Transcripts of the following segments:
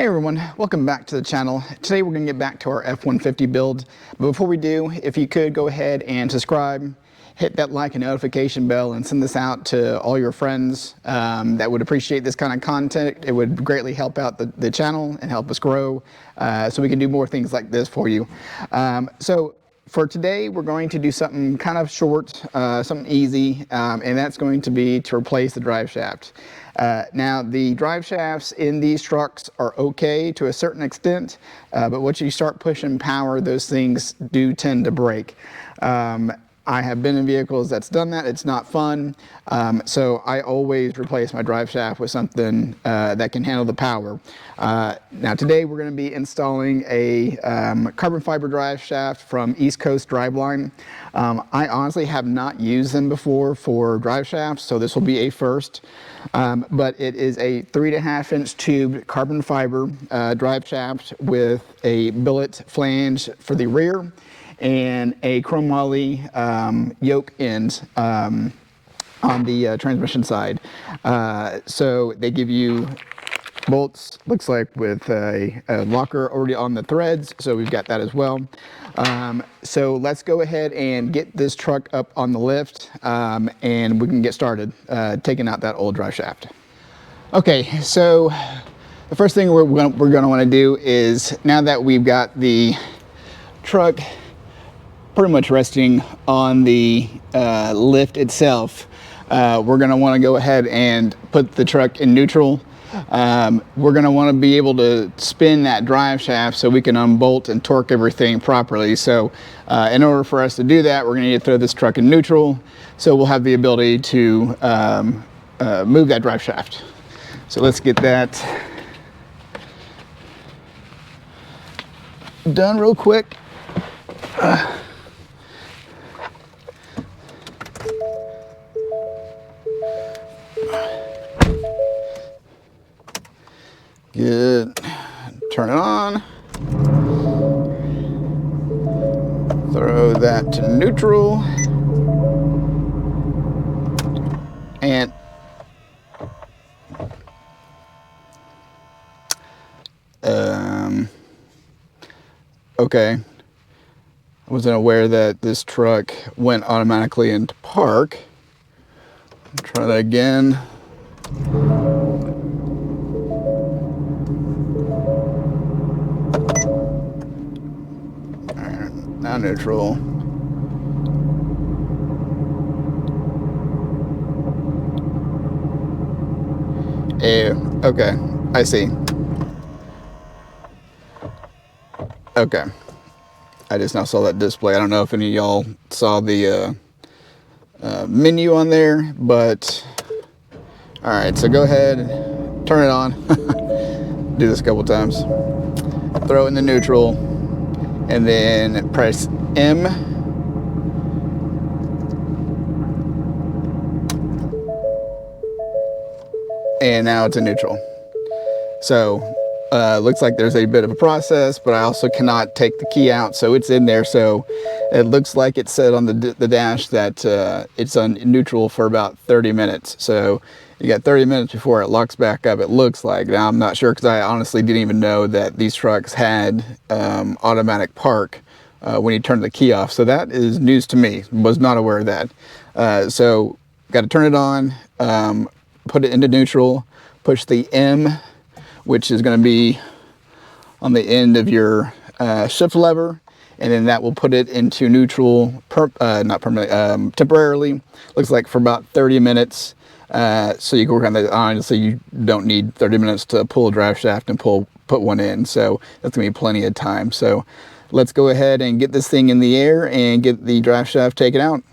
Hey everyone, welcome back to the channel. Today we're going to get back to our F150 build. But before we do, if you could go ahead and subscribe, hit that like and notification bell, and send this out to all your friends that would appreciate this kind of content. It would greatly help out the channel and help us grow so we can do more things like this for you. So for today, we're going to do something kind of short, something easy, and that's going to be to replace the drive shaft. Now, the drive shafts in these trucks are okay to a certain extent, but once you start pushing power, those things do tend to break. I have been in vehicles that's done that. It's not fun. So I always replace my drive shaft with something that can handle the power. Now today we're going to be installing a carbon fiber drive shaft from East Coast Driveline. I honestly have not used them before for drive shafts, so this will be a first. But it is a 3.5 inch tube carbon fiber drive shaft with a billet flange for the rear and a chromoly yoke end on the transmission side. So they give you bolts, looks like, with a locker already on the threads, so we've got that as well. So let's go ahead and get this truck up on the lift and we can get started taking out that old drive shaft. Okay, so the first thing we're going to want to do is, now that we've got the truck pretty much resting on the lift itself, we're going to want to go ahead and put the truck in neutral. We're going to want to be able to spin that drive shaft so we can unbolt and torque everything properly. So in order for us to do that, we're going to need to throw this truck in neutral, so we'll have the ability to move that drive shaft. So let's get that done real quick. Good. Turn it on. Throw that to neutral. And okay. I wasn't aware that this truck went automatically into park. Try that again. Now neutral. Okay, I see. Okay, I just now saw that display. I don't know if any of y'all saw the menu on there, but all right, so go ahead and turn it on. Do this a couple times. Throw it in the neutral, and then press M. And now it's in neutral. So looks like there's a bit of a process, but I also cannot take the key out, so it's in there. So it looks like it said on the dash that it's on neutral for about 30 minutes. So you got 30 minutes before it locks back up, it looks like. Now I'm not sure, because I honestly didn't even know that these trucks had automatic park when you turn the key off. So that is news to me. Was not aware of that. So got to turn it on, put it into neutral, push the M, which is going to be on the end of your shift lever, and then that will put it into neutral, not permanently, temporarily. Looks like for about 30 minutes. So you can work on that. Honestly, you don't need 30 minutes to pull a drive shaft and put one in. So that's gonna be plenty of time. So let's go ahead and get this thing in the air and get the drive shaft taken out.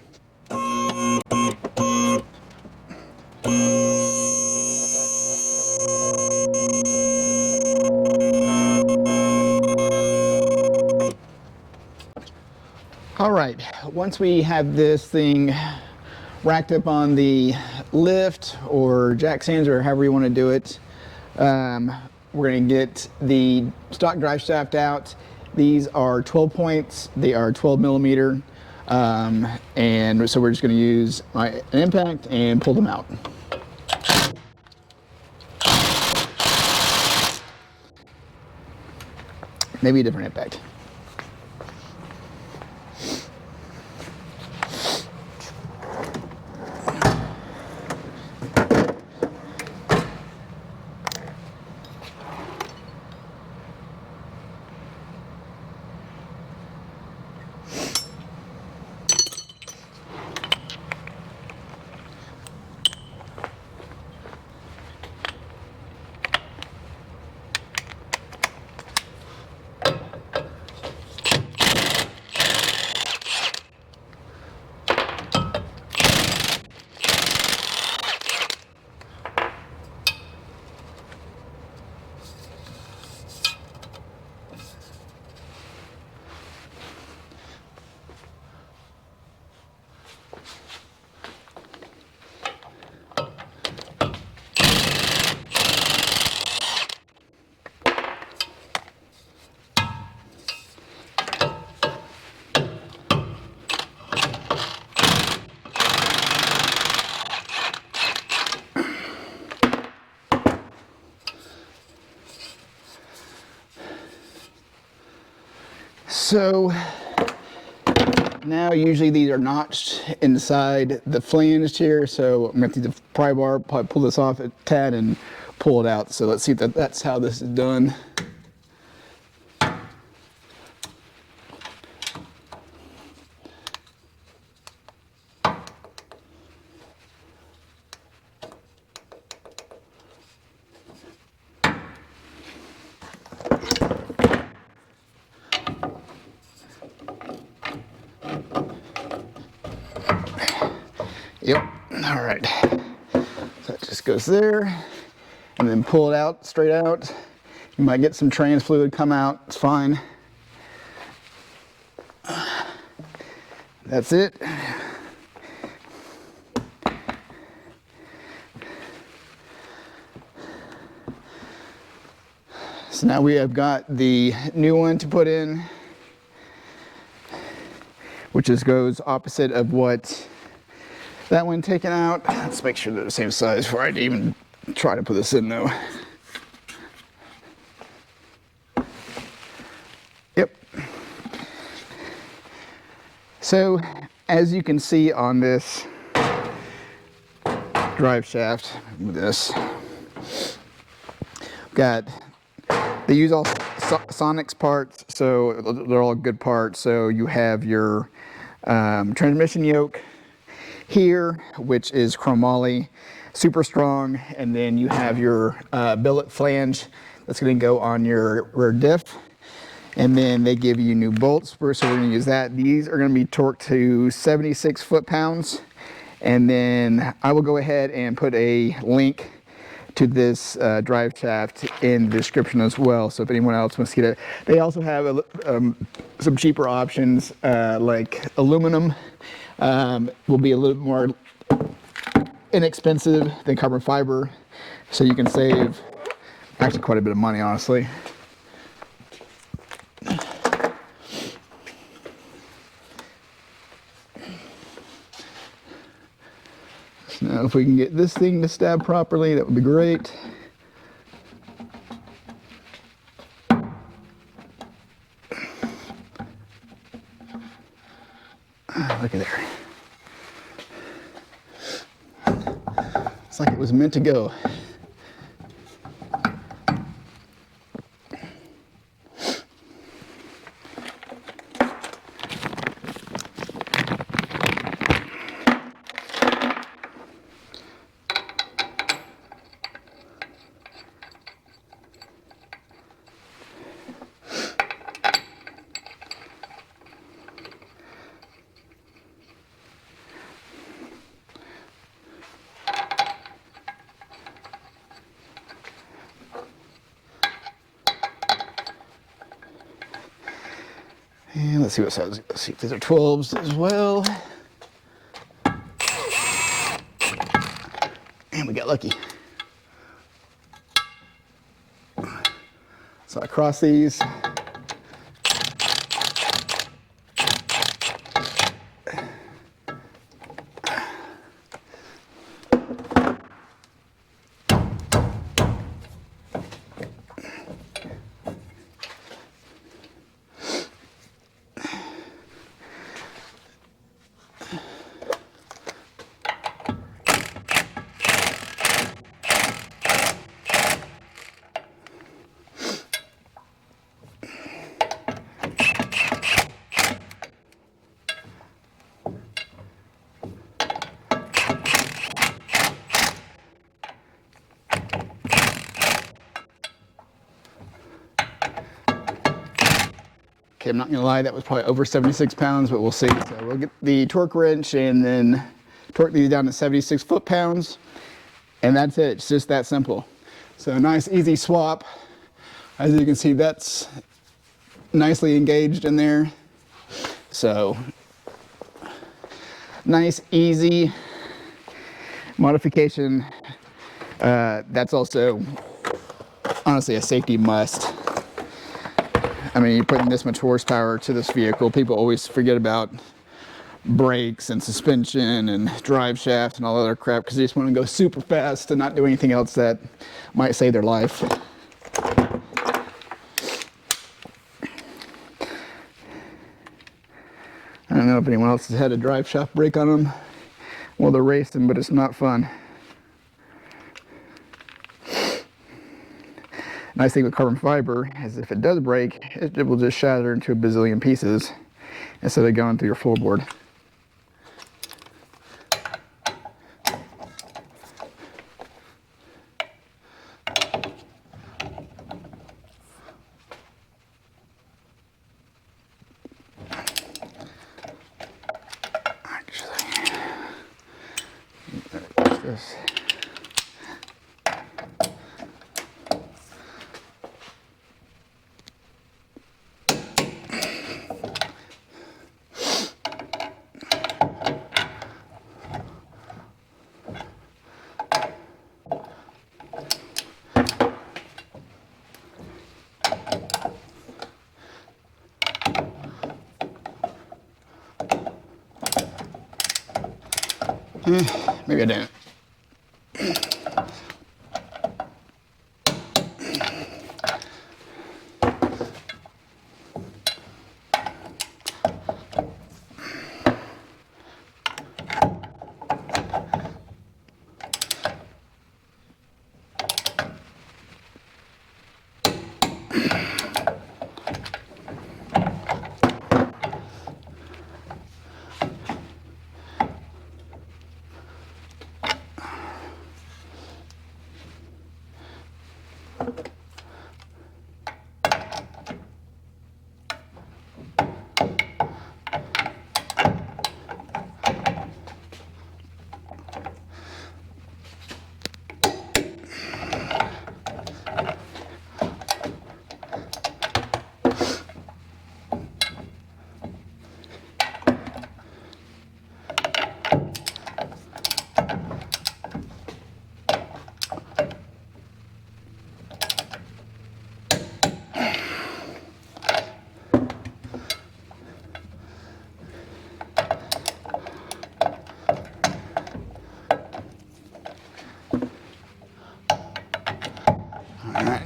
All right, once we have this thing racked up on the lift or jack stands, or however you want to do it, we're going to get the stock drive shaft out. These are 12 points. They are 12 millimeter. And so we're just going to use an impact and pull them out. maybe a different impact. So now usually these are notched inside the flange here, so I'm going to use the pry bar, probably pull this off a tad and pull it out. So let's see if that's how this is done. Yep, all right. So it just goes there, and then pull it out, straight out. You might get some trans fluid come out, it's fine. That's it. So now we have got the new one to put in, which just goes opposite of what that one taken out. Let's make sure they're the same size before I even try to put this in though. Yep. So as you can see on this drive shaft, with this, they use all Sonic's parts, so they're all good parts. So you have your transmission yoke here, which is chromoly, super strong, and then you have your billet flange that's going to go on your rear diff, and then they give you new bolts, so we're going to use that. These are going to be torqued to 76 foot-pounds, and then I will go ahead and put a link to this drive shaft in the description as well, so if anyone else wants to get it. They also have some cheaper options, like aluminum. Will be a little more inexpensive than carbon fiber, so you can save actually quite a bit of money, honestly. So now if we can get this thing to stab properly, that would be great. Look at there. It's like it was meant to go. And let's see what size. Let's see if these are 12s as well. And we got lucky. So I cross these. I'm not gonna lie, that was probably over 76 pounds, but we'll see. So we'll get the torque wrench and then torque these down to 76 foot-pounds, and that's it. It's just that simple. So a nice easy swap. As you can see, that's nicely engaged in there. So nice, easy modification. That's also honestly a safety must. I mean, you're putting this much horsepower to this vehicle. People always forget about brakes and suspension and drive shaft and all other crap because they just want to go super fast and not do anything else that might save their life. I don't know if anyone else has had a drive shaft break on them while they're racing, but it's not fun. Nice thing with carbon fiber is if it does break, it will just shatter into a bazillion pieces instead of going through your floorboard. This. Maybe I didn't.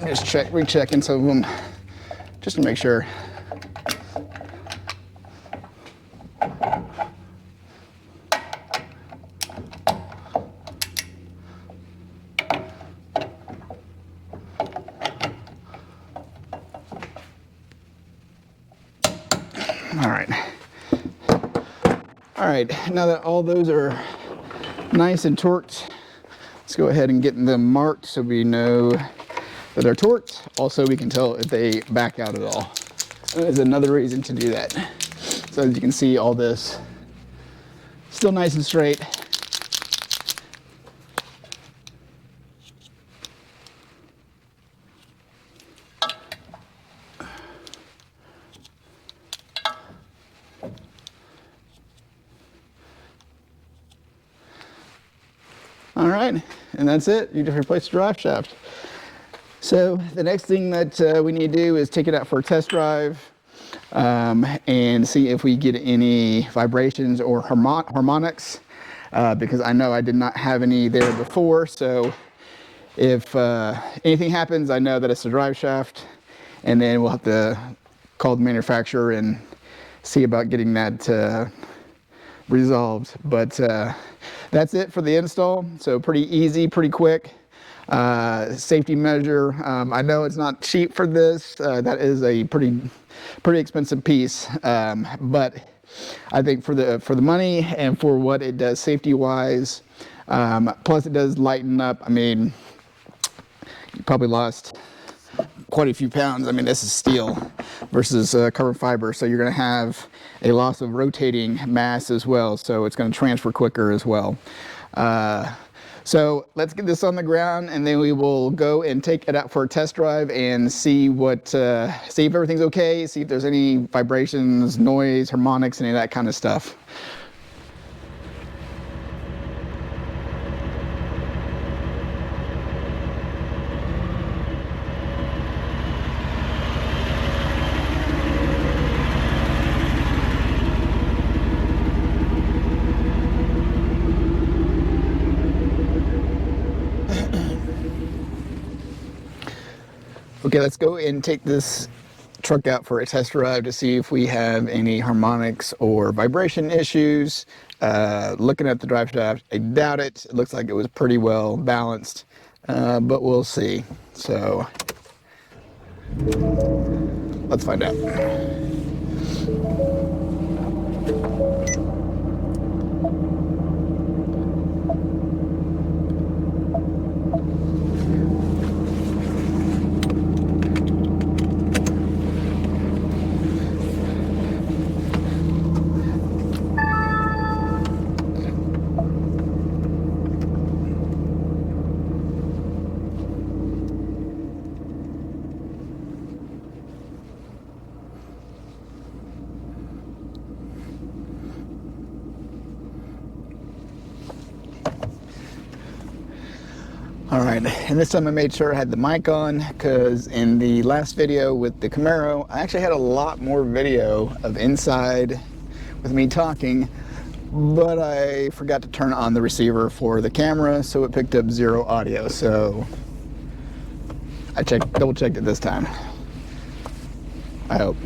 Just rechecking some of them just to make sure. All right, now that all those are nice and torqued, let's go ahead and get them marked so we know that they're torqued. Also, we can tell if they back out at all. There's another reason to do that. So as you can see, all this still nice and straight. All right, and that's it. You just replace the drive shaft. So the next thing that we need to do is take it out for a test drive and see if we get any vibrations or harmonics, because I know I did not have any there before. So if anything happens, I know that it's the drive shaft, and then we'll have to call the manufacturer and see about getting that resolved. But that's it for the install. So pretty easy, pretty quick. Safety measure. I know it's not cheap for this. That is a pretty expensive piece. But I think for the money and for what it does safety wise, plus it does lighten up. I mean, you probably lost quite a few pounds. I mean, this is steel versus carbon fiber, so you're going to have a loss of rotating mass as well, so it's going to transfer quicker as well. So let's get this on the ground, and then we will go and take it out for a test drive and see what, see if everything's okay, see if there's any vibrations, noise, harmonics, any of that kind of stuff. Okay, let's go and take this truck out for a test drive to see if we have any harmonics or vibration issues. Looking at the drive shaft, I doubt it. It looks like it was pretty well balanced, but we'll see. So let's find out. All right, and this time I made sure I had the mic on, because in the last video with the Camaro, I actually had a lot more video of inside with me talking, but I forgot to turn on the receiver for the camera, so it picked up 0 audio. So I double checked it this time, I hope.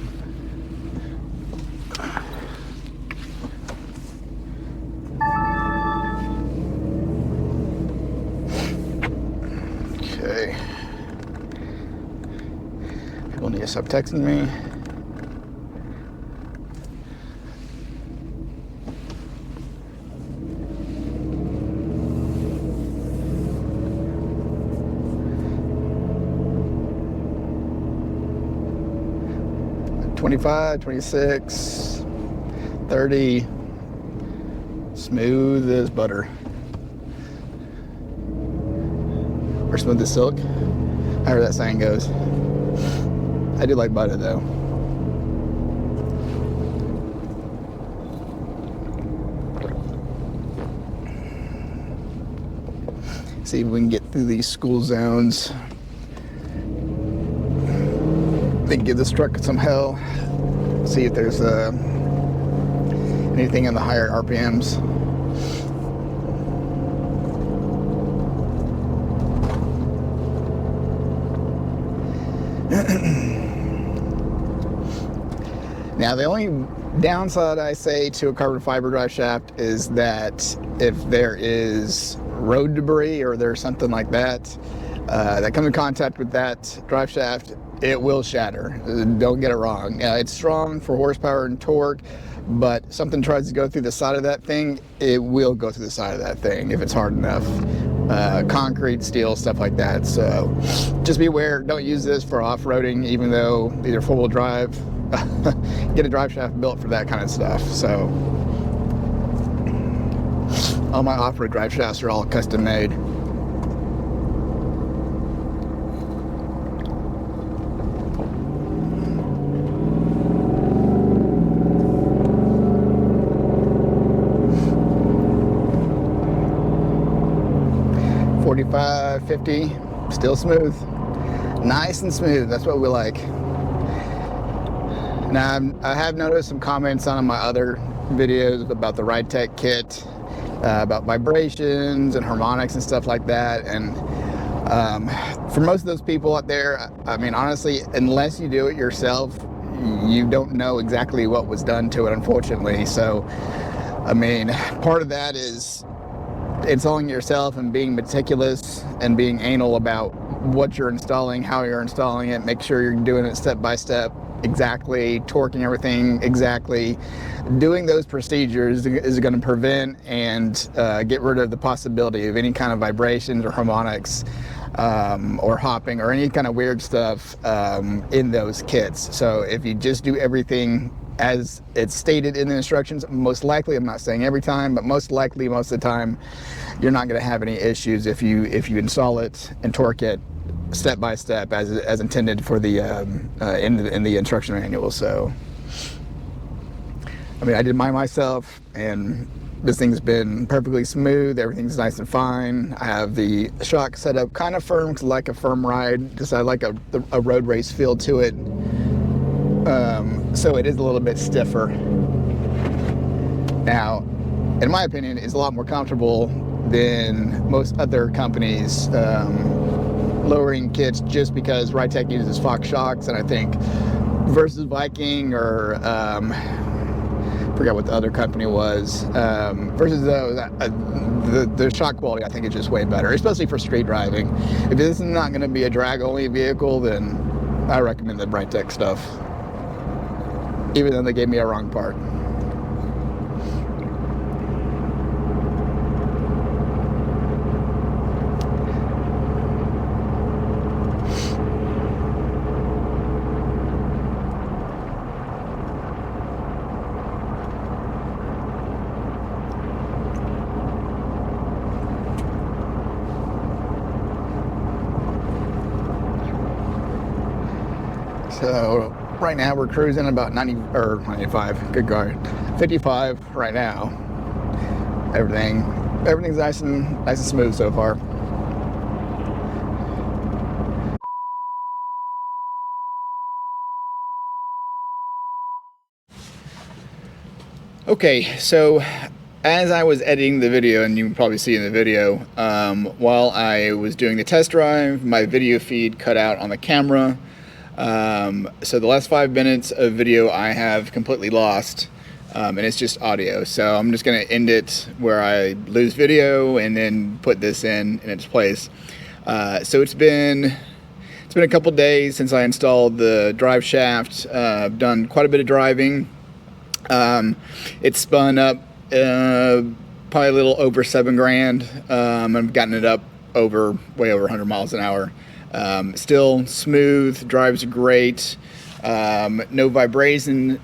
Okay. People need to stop texting me. $25, $26, $30, smooth as butter. Or smooth as silk, however that saying goes. I do like butter though. See if we can get through these school zones. Then give this truck some hell. See if there's anything in the higher RPMs. Now, the only downside I say to a carbon fiber drive shaft is that if there is road debris or there's something like that that comes in contact with that drive shaft, it will shatter. Don't get it wrong. It's strong for horsepower and torque, but something tries to go through the side of that thing, it will go through the side of that thing if it's hard enough. Concrete, steel, stuff like that. So just be aware, don't use this for off-roading, even though these are four-wheel drive. Get a drive shaft built for that kind of stuff. So all my off-road drive shafts are all custom made. $45, $50, still smooth, nice and smooth. That's what we like. Now, I have noticed some comments on my other videos about the Ride Tech kit, about vibrations and harmonics and stuff like that. And for most of those people out there, I mean, honestly, unless you do it yourself, you don't know exactly what was done to it, unfortunately. So, I mean, part of that is installing yourself and being meticulous and being anal about what you're installing, how you're installing it, make sure you're doing it step by step, exactly, torquing everything exactly. Doing those procedures is going to prevent and get rid of the possibility of any kind of vibrations or harmonics. or hopping or any kind of weird stuff in those kits. So if you just do everything as it's stated in the instructions, most likely, I'm not saying every time, but most likely most of the time, you're not going to have any issues if you install it and torque it step by step as intended for the in the instruction manual. So I mean, I did mine myself, and this thing's been perfectly smooth. Everything's nice and fine. I have the shock set up kind of firm, 'cause I like a firm ride. Just I like a road race feel to it. So it is a little bit stiffer. Now, in my opinion, it's a lot more comfortable than most other companies' lowering kits, just because Ridetech uses Fox shocks, and I think versus Viking or forgot what the other company was, versus those, the shock quality I think is just way better, especially for street driving. If this is not going to be a drag only vehicle, then I recommend the Ridetech stuff, even though they gave me a wrong part. So right now we're cruising about 90 or 95. Good God, 55 right now. Everything's nice and smooth so far. Okay, so as I was editing the video, and you can probably see in the video, while I was doing the test drive, my video feed cut out on the camera. So the last 5 minutes of video I have completely lost, and it's just audio. So I'm just going to end it where I lose video and then put this in its place. So it's been a couple days since I installed the Driveshaft. I've done quite a bit of driving. It's spun up probably a little over 7 grand. I've gotten it up way over 100 miles an hour. Still smooth, drives great. No vibrations,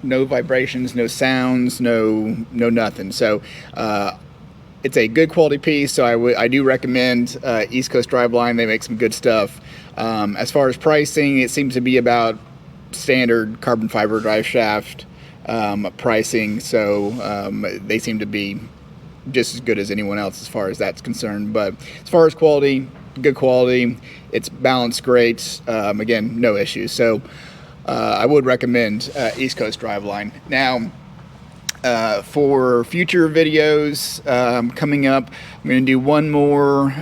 no sounds, no nothing. So it's a good quality piece. So I do recommend East Coast Driveline. They make some good stuff. As far as pricing, it seems to be about standard carbon fiber Driveshaft pricing. So they seem to be just as good as anyone else as far as that's concerned. But as far as quality, good quality. It's balanced great. Again, no issues. So I would recommend East Coast Driveline. Now, for future videos coming up, I'm going to do one more,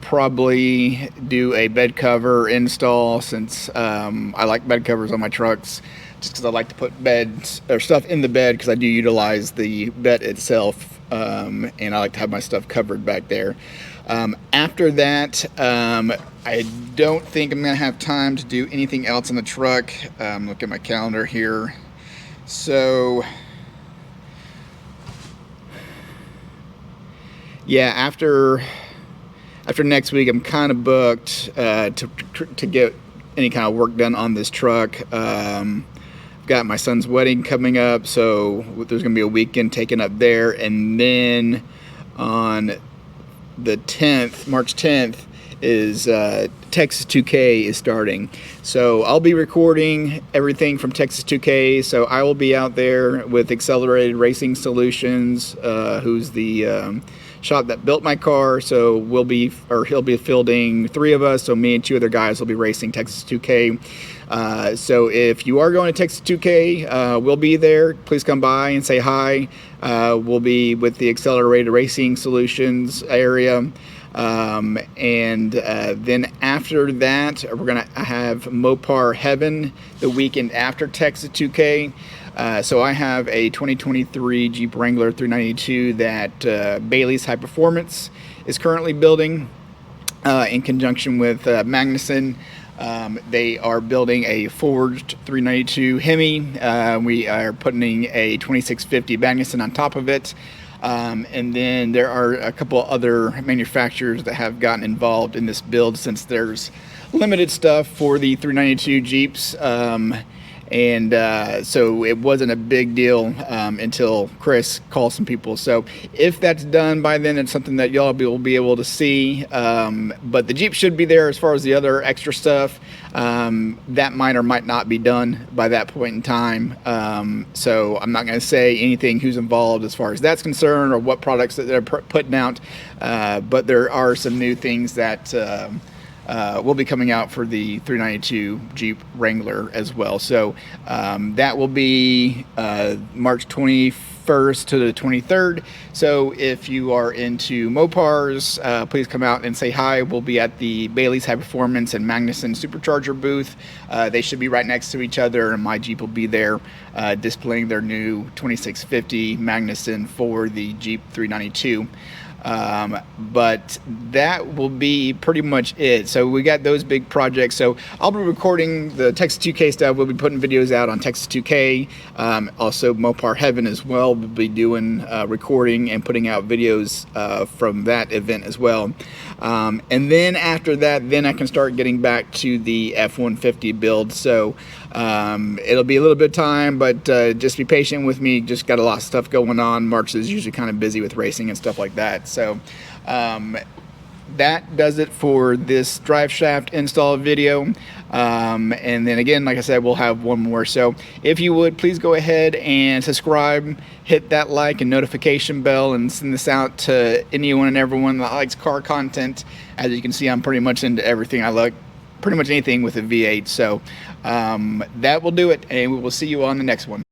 probably do a bed cover install, since I like bed covers on my trucks, just because I like to put beds or stuff in the bed, because I do utilize the bed itself, and I like to have my stuff covered back there. After that, I don't think I'm going to have time to do anything else in the truck. Look at my calendar here. So, yeah, after next week, I'm kind of booked to get any kind of work done on this truck. I've got my son's wedding coming up, so there's going to be a weekend taken up there, and then on the 10th, March 10th, is Texas 2K is starting. So I'll be recording everything from Texas 2K. So I will be out there with Accelerated Racing Solutions, who's the shop that built my car. So he'll be fielding 3 of us. So me and 2 other guys will be racing Texas 2K. So if you are going to Texas 2K, we'll be there. Please come by and say hi. We'll be with the Accelerated Racing Solutions area. And then after that, we're going to have Mopar Heaven the weekend after Texas 2K. So I have a 2023 Jeep Wrangler 392 that Bailey's High Performance is currently building in conjunction with Magnuson. They are building a forged 392 Hemi. We are putting a 2650 Magnuson on top of it. And then there are a couple other manufacturers that have gotten involved in this build, since there's limited stuff for the 392 Jeeps. So it wasn't a big deal until Chris called some people. So if that's done by then, it's something that y'all will be able to see. But the Jeep should be there. As far as the other extra stuff, that might or might not be done by that point in time. So I'm not going to say anything who's involved as far as that's concerned, or what products that they're putting out. But there are some new things that will be coming out for the 392 Jeep Wrangler as well. So that will be March 21st to the 23rd. So if you are into Mopars, please come out and say hi. We'll be at the Bailey's High Performance and Magnuson Supercharger booth. They should be right next to each other, and my Jeep will be there displaying their new 2650 Magnuson for the Jeep 392. But that will be pretty much it. So we got those big projects. So I'll be recording the Texas 2K stuff. We'll be putting videos out on Texas 2K. Also Mopar Heaven as well. We'll be doing recording and putting out videos from that event as well. And then after that, then I can start getting back to the F150 build. So it'll be a little bit of time, but just be patient with me. Just got a lot of stuff going on. March is usually kind of busy with racing and stuff like that. So that does it for this Driveshaft install video. And then again, like I said, we'll have one more. So if you would, please go ahead and subscribe, hit that like and notification bell, and send this out to anyone and everyone that likes car content. As you can see, I'm pretty much into everything. I like pretty much anything with a V8. So that will do it, and we will see you on the next one.